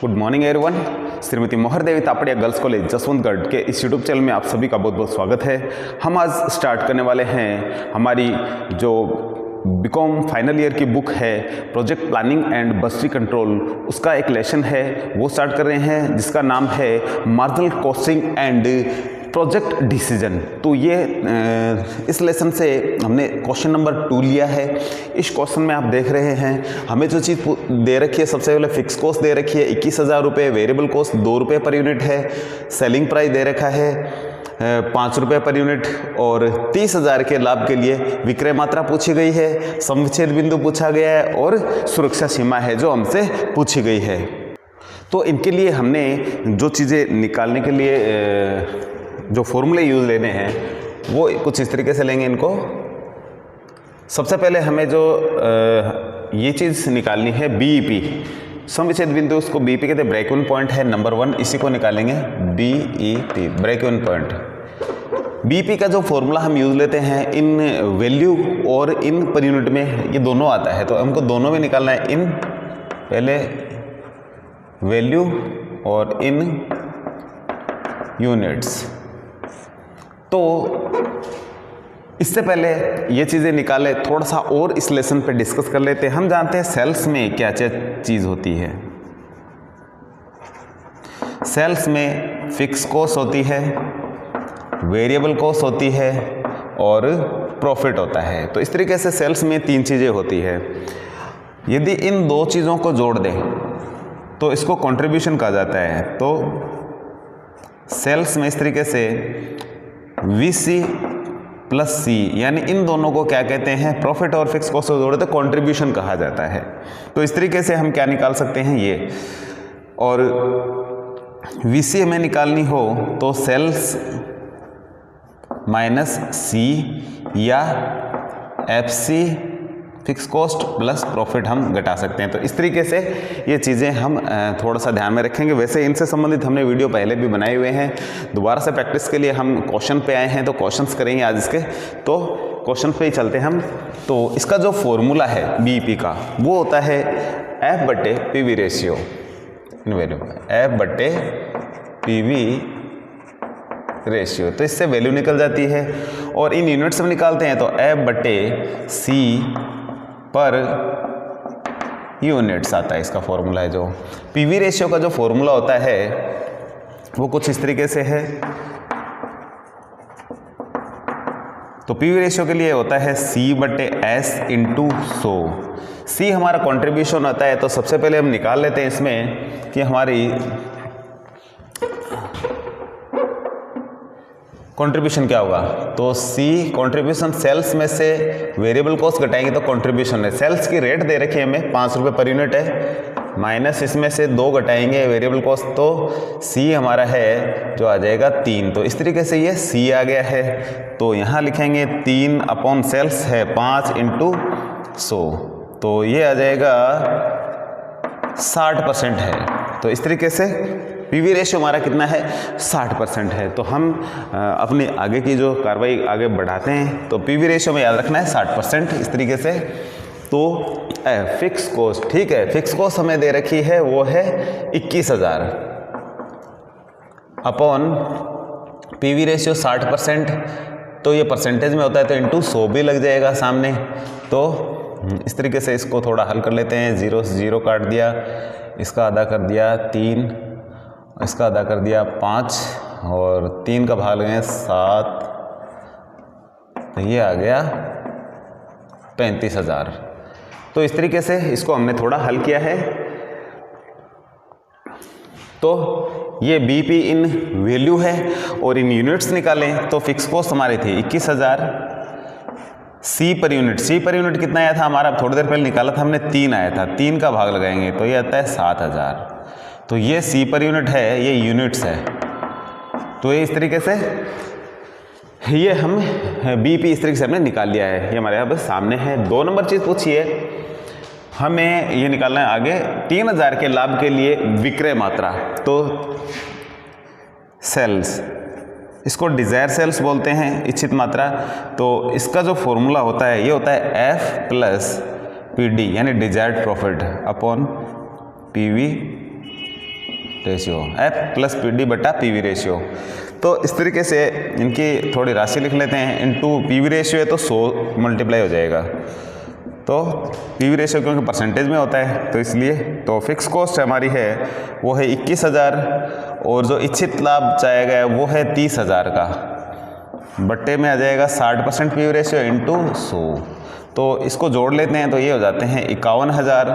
Good morning everyone. Shrimati Mohar Devi Tapadia girls college Jaswantgarh के इस YouTube channel में आप सभी का बहुत बहुत स्वागत है। हम आज स्टार्ट करने वाले हैं हमारी जो बीकॉम फाइनल ईयर की बुक है project planning and budgetary control, उसका एक लेसन है वो स्टार्ट कर रहे हैं जिसका नाम है marginal costing and project decision. तो ये इस लेसन से हमने क्वेश्चन नंबर 2 लिया है। इस क्वेश्चन में आप देख रहे हैं हमें जो चीज़ दे रखी है, सबसे पहले फिक्स कॉस्ट दे रखी है 21,000 रुपये, वेरिएबल कॉस्ट 2 रुपये पर यूनिट है, सेलिंग प्राइस दे रखा है 5 रुपये पर यूनिट और 30,000 के लाभ के लिए विक्रय मात्रा पूछी गई है, समविच्छेद बिंदु पूछा गया है और सुरक्षा सीमा है जो हमसे पूछी गई है। तो इनके लिए हमने जो चीज़ें निकालने के लिए जो फॉर्मूले यूज़ लेने हैं वो कुछ इस तरीके से लेंगे इनको। सबसे पहले हमें जो ये चीज़ निकालनी है बीईपी, समविच्छेद बिंदु, उसको बीईपी कहते हैं, ब्रेक इवन पॉइंट है नंबर 1, इसी को निकालेंगे BEP, break even point. BEP का जो फॉर्मूला हम यूज़ लेते हैं इन वैल्यू और इन पर यूनिट में, ये दोनों आता है तो हमको दोनों में निकालना है। इन पहले वैल्यू और इन यूनिट्स। तो इससे पहले ये चीज़ें निकाले थोड़ा सा और इस लेसन पे डिस्कस कर लेते हैं। हम जानते हैं सेल्स में क्या क्या चीज़ होती है। सेल्स में फिक्स कॉस्ट होती है, वेरिएबल कॉस्ट होती है और प्रॉफिट होता है। तो इस तरीके से सेल्स में 3 चीज़ें होती है। यदि इन 2 चीज़ों को जोड़ दें तो इसको कंट्रीब्यूशन कहा जाता है। तो सेल्स में इस तरीके से VC प्लस C, यानी इन दोनों को क्या कहते हैं, प्रॉफिट और फिक्स कॉस्ट को जोड़े तो कंट्रीब्यूशन कहा जाता है। तो इस तरीके से हम क्या निकाल सकते हैं ये, और VC हमें निकालनी हो तो सेल्स माइनस C या FC fix cost plus profit हम घटा सकते हैं। तो इस तरीके से ये चीज़ें हम थोड़ा सा ध्यान में रखेंगे। वैसे इनसे संबंधित हमने वीडियो पहले भी बनाए हुए हैं, दोबारा से प्रैक्टिस के लिए हम क्वेश्चन पे आए हैं तो क्वेश्चंस करेंगे आज इसके। तो क्वेश्चन पे ही चलते हैं हम। तो इसका जो फॉर्मूला है बीईपी का वो होता है F/PV ratio in value, F/PV ratio. तो इससे वैल्यू निकल जाती है और इन यूनिट्स में निकालते हैं तो F/C पर यूनिट्स आता है, इसका फॉर्मूला है। जो पीवी रेशियो का जो फॉर्मूला होता है वो कुछ इस तरीके से है। तो पीवी रेशियो के लिए होता है C/S × 100। C हमारा कंट्रीब्यूशन होता है। तो सबसे पहले हम निकाल लेते हैं इसमें कि हमारी कंट्रीब्यूशन क्या होगा। तो C कंट्रीब्यूशन, सेल्स में से वेरिएबल कॉस्ट घटाएंगे तो कंट्रीब्यूशन है। सेल्स की रेट दे रखी है हमें 5 रुपये पर यूनिट है, माइनस इसमें से 2 घटाएंगे वेरिएबल कॉस्ट, तो C हमारा है जो आ जाएगा 3। तो इस तरीके से ये C आ गया है। तो यहाँ लिखेंगे 3 अपॉन सेल्स है 5 × 100, तो ये आ जाएगा 60% है। तो इस तरीके से पीवी रेशियो हमारा कितना है, 60% है। तो हम अपने आगे की जो कार्रवाई आगे बढ़ाते हैं तो पीवी रेशियो में याद रखना है 60% इस तरीके से। तो फिक्स कॉस्ट, ठीक है, फिक्स कॉस्ट हमें दे रखी है वो है 21,000 अपॉन पीवी रेशियो 60%। तो ये परसेंटेज में होता है तो इंटू 100 भी लग जाएगा सामने। तो इस तरीके से इसको थोड़ा हल कर लेते हैं। 0 से 0 काट दिया, इसका आधा कर दिया 3, इसका आधा कर दिया 5 और 3 का भाग लगाएं 7, तो ये आ गया 35,000। तो इस तरीके से इसको हमने थोड़ा हल किया है। तो ये बीईपी इन वैल्यू है और इन यूनिट्स निकालें तो फिक्स कॉस्ट हमारी थी 21,000। C per unit, C per unit कितना आया था हमारा, थोड़ी देर पहले निकाला था हमने, 3 आया था, 3 का भाग लगाएंगे तो ये आता है 7,000। तो ये C पर यूनिट है, ये यूनिट्स है। तो ये इस तरीके से ये हम बीईपी इस तरीके से हमने निकाल लिया है। ये हमारे यहाँ बस सामने है। 2 नंबर चीज़ पूछी है हमें, ये निकालना है आगे 3,000 के लाभ के लिए विक्रय मात्रा। तो सेल्स, इसको डिज़ायर सेल्स बोलते हैं, इच्छित मात्रा। तो इसका जो फॉर्मूला होता है ये होता है F + PD यानी desired profit upon PV ratio, F plus P D बटा पी वी रेशियो। तो इस तरीके से इनकी थोड़ी राशि लिख लेते हैं। इनटू पी वी रेशियो है तो 100 मल्टीप्लाई हो जाएगा। तो पी वी रेशियो क्योंकि परसेंटेज में होता है तो इसलिए, तो फिक्स कॉस्ट हमारी है वो है 21,000 और जो इच्छित लाभ चाहे गया वो है 30,000 का, बट्टे में आ जाएगा 60% पी वी रेशियो इंटू 100। तो इसको जोड़ लेते हैं तो ये हो जाते हैं 51,000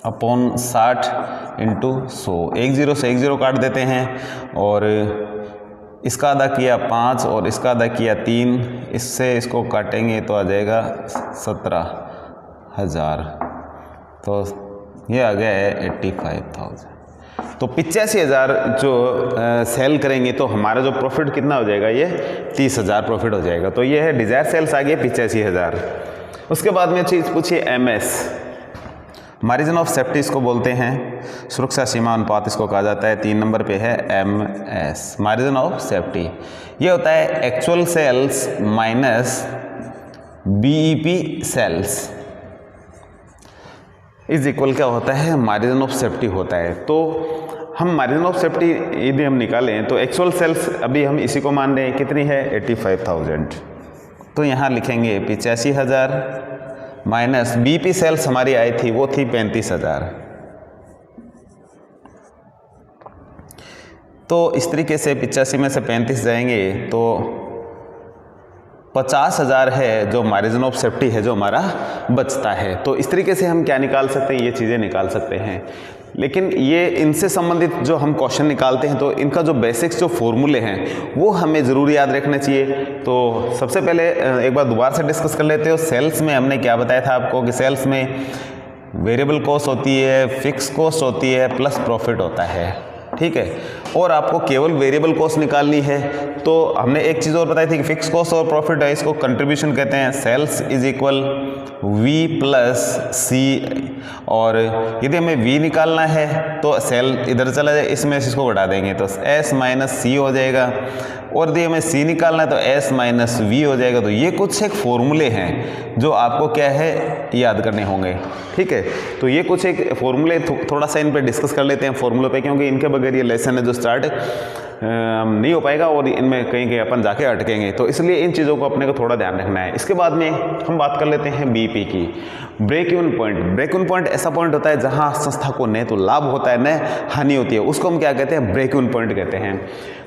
अपॉन 60 इंटू 100। 10 से 10 काट देते हैं और इसका आधा किया 5 और इसका आधा किया 3, इससे इसको काटेंगे तो आ जाएगा 17,000। तो ये आ गया है 85,000। तो 85,000 जो सेल करेंगे तो हमारा जो प्रॉफिट कितना हो जाएगा, ये 30,000 प्रॉफिट हो जाएगा। तो ये है डिजायर सेल्स आ गए 85,000। उसके बाद में चीज़ पूछिए एमएस, मार्जिन ऑफ सेफ्टी इसको बोलते हैं, सुरक्षा सीमा अनुपात इसको कहा जाता है। 3 नंबर पे है एमएस, मार्जिन ऑफ सेफ्टी। ये होता है actual sales minus BEP sales is equal क्या होता है, मार्जिन ऑफ सेफ्टी होता है। तो हम मार्जिन ऑफ सेफ्टी यदि हम निकालें तो एक्चुअल सेल्स अभी हम इसी को मान रहे हैं, कितनी है 85,000। तो यहाँ लिखेंगे 85,000 माइनस बीपी सेल्स हमारी आई थी वो थी 35,000। तो इस तरीके से 85 में से 35 जाएंगे तो 50,000 है जो मार्जिन ऑफ सेफ्टी है जो हमारा बचता है। तो इस तरीके से हम क्या निकाल सकते हैं, ये चीज़ें निकाल सकते हैं। लेकिन ये इनसे संबंधित जो हम क्वेश्चन निकालते हैं तो इनका जो बेसिक्स जो फॉर्मूले हैं वो हमें ज़रूर याद रखने चाहिए। तो सबसे पहले एक बार दोबारा से डिस्कस कर लेते हो। सेल्स में हमने क्या बताया था आपको कि सेल्स में वेरिएबल कॉस्ट होती है, फिक्स कॉस्ट होती है, प्लस प्रॉफिट होता है, ठीक है। और आपको केवल वेरिएबल कॉस्ट निकालनी है। तो हमने एक चीज़ और बताई थी कि फिक्स कॉस्ट और प्रॉफिट है, इसको कंट्रीब्यूशन कहते हैं। Sales is equal V plus C, और यदि हमें वी निकालना है तो सेल इधर चला जाए, इसमें से इसको बढ़ा देंगे तो एस माइनस सी हो जाएगा, और यदि हमें सी निकालना है तो एस माइनस वी हो जाएगा। तो ये कुछ एक फॉर्मूले हैं जो आपको क्या है याद करने होंगे, ठीक है। तो ये कुछ एक फॉर्मूले थोड़ा सा इन पे डिस्कस कर लेते हैं फॉर्मूले पे, क्योंकि इनके बगैर ये लेसन है जो स्टार्ट नहीं हो पाएगा और इनमें कहीं कहीं अपन जाके अटकेंगे। तो इसलिए इन चीज़ों को अपने को थोड़ा ध्यान रखना है। इसके बाद में हम बात कर लेते हैं बीपी की, break even point. Break even point ऐसा पॉइंट होता है जहां संस्था को न तो लाभ होता है न हानि होती है, उसको हम क्या कहते हैं, ब्रेक इवन पॉइंट कहते हैं।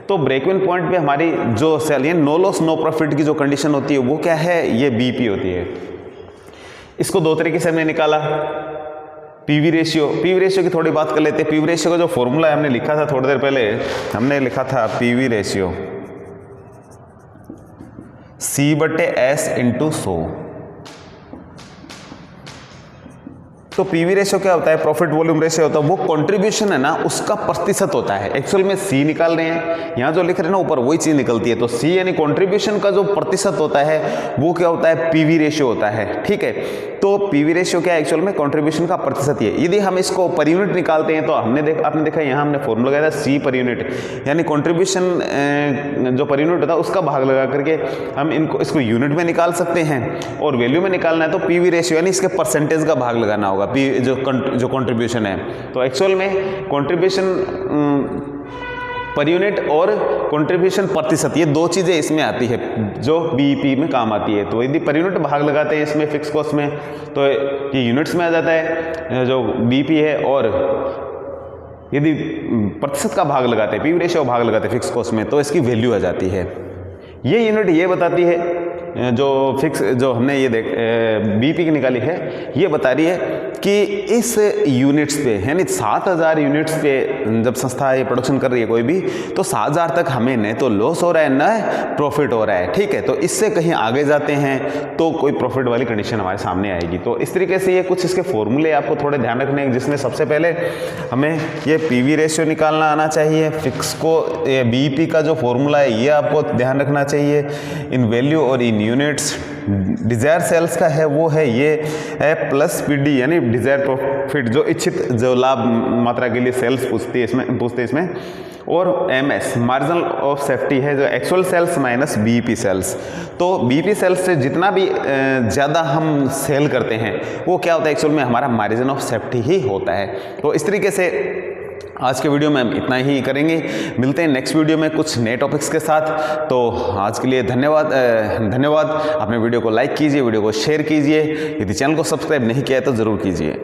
तो ब्रेक इवन पॉइंट पे हमारी जो सेल ये नो लॉस नो प्रॉफिट की जो कंडीशन होती है वो क्या है, ये बीपी होती है। इसको दो तरीके से हमने निकाला। पीवी रेशियो, पीवी रेशियो की थोड़ी बात कर लेते हैं। पीवी रेशियो का जो फॉर्मूला है हमने लिखा था थोड़ी देर पहले, हमने लिखा था पीवी रेशियो C/S इंटू 100। तो पीवी रेशियो क्या होता है, प्रॉफिट वॉल्यूम रेशियो होता है, वो कंट्रीब्यूशन है ना उसका प्रतिशत होता है। एक्चुअल में सी निकाल रहे हैं, यहाँ जो लिख रहे हैं ना ऊपर वही चीज निकलती है। तो सी यानी कंट्रीब्यूशन का जो प्रतिशत होता है वो क्या होता है, पीवी रेशियो होता है, ठीक है। तो पीवी रेशियो क्या है, एक्चुअल में कंट्रीब्यूशन का प्रतिशत है। यदि हम इसको पर यूनिट निकालते हैं तो आपने देखा यहाँ हमने फॉर्मूला लगाया था सी पर यूनिट, यानी कंट्रीब्यूशन जो पर यूनिट होता है उसका भाग लगा करके हम इसको यूनिट में निकाल सकते हैं। और वैल्यू में निकालना है तो पीवी रेशियो यानी इसके परसेंटेज का भाग लगाना होगा, जो कंट्रीब्यूशन है। तो एक्चुअल में कंट्रीब्यूशन पर यूनिट और कंट्रीब्यूशन प्रतिशत, ये दो चीज़ें इसमें आती है जो बीईपी में काम आती है। तो यदि पर यूनिट भाग लगाते हैं इसमें फिक्स कॉस्ट में तो ये यूनिट्स में आ जाता है जो बीईपी है, और यदि प्रतिशत का भाग लगाते हैं, पीवी रेशियो भाग लगाते हैं फिक्स कॉस्ट में तो इसकी वैल्यू आ जाती है। ये यूनिट ये बताती है जो फिक्स जो हमने ये बीपी की निकाली है, ये बता रही है कि इस यूनिट्स पे यानी 7,000 यूनिट्स पे जब संस्था ये प्रोडक्शन कर रही है कोई भी, तो 7,000 तक हमें न तो लॉस हो रहा है न प्रॉफिट हो रहा है, ठीक है। तो इससे कहीं आगे जाते हैं तो कोई प्रॉफिट वाली कंडीशन हमारे सामने आएगी। तो इस तरीके से ये कुछ इसके फॉर्मूले आपको थोड़े ध्यान रखने हैं, जिसमें सबसे पहले हमें ये पीवी रेशियो निकालना आना चाहिए, फिक्स को बीईपी का जो फॉर्मूला है ये आपको ध्यान रखना चाहिए, इन वैल्यू और इन यूनिट्स। डिजायर सेल्स का है वो है ये प्लस पीडी यानी डिजायर प्रॉफिट, जो इच्छित जो लाभ मात्रा के लिए सेल्स पूछते हैं इसमें, और एमएस मार्जिन ऑफ सेफ्टी है जो actual sales minus BEP sales. तो बीईपी सेल्स से जितना भी ज़्यादा हम सेल करते हैं वो क्या होता है, एक्चुअल में हमारा मार्जिन ऑफ सेफ्टी ही होता है। तो इस तरीके से आज के वीडियो में हम इतना ही करेंगे। मिलते हैं नेक्स्ट वीडियो में कुछ नए टॉपिक्स के साथ। तो आज के लिए धन्यवाद। आपने वीडियो को लाइक कीजिए, वीडियो को शेयर कीजिए, यदि चैनल को सब्सक्राइब नहीं किया है तो ज़रूर कीजिए।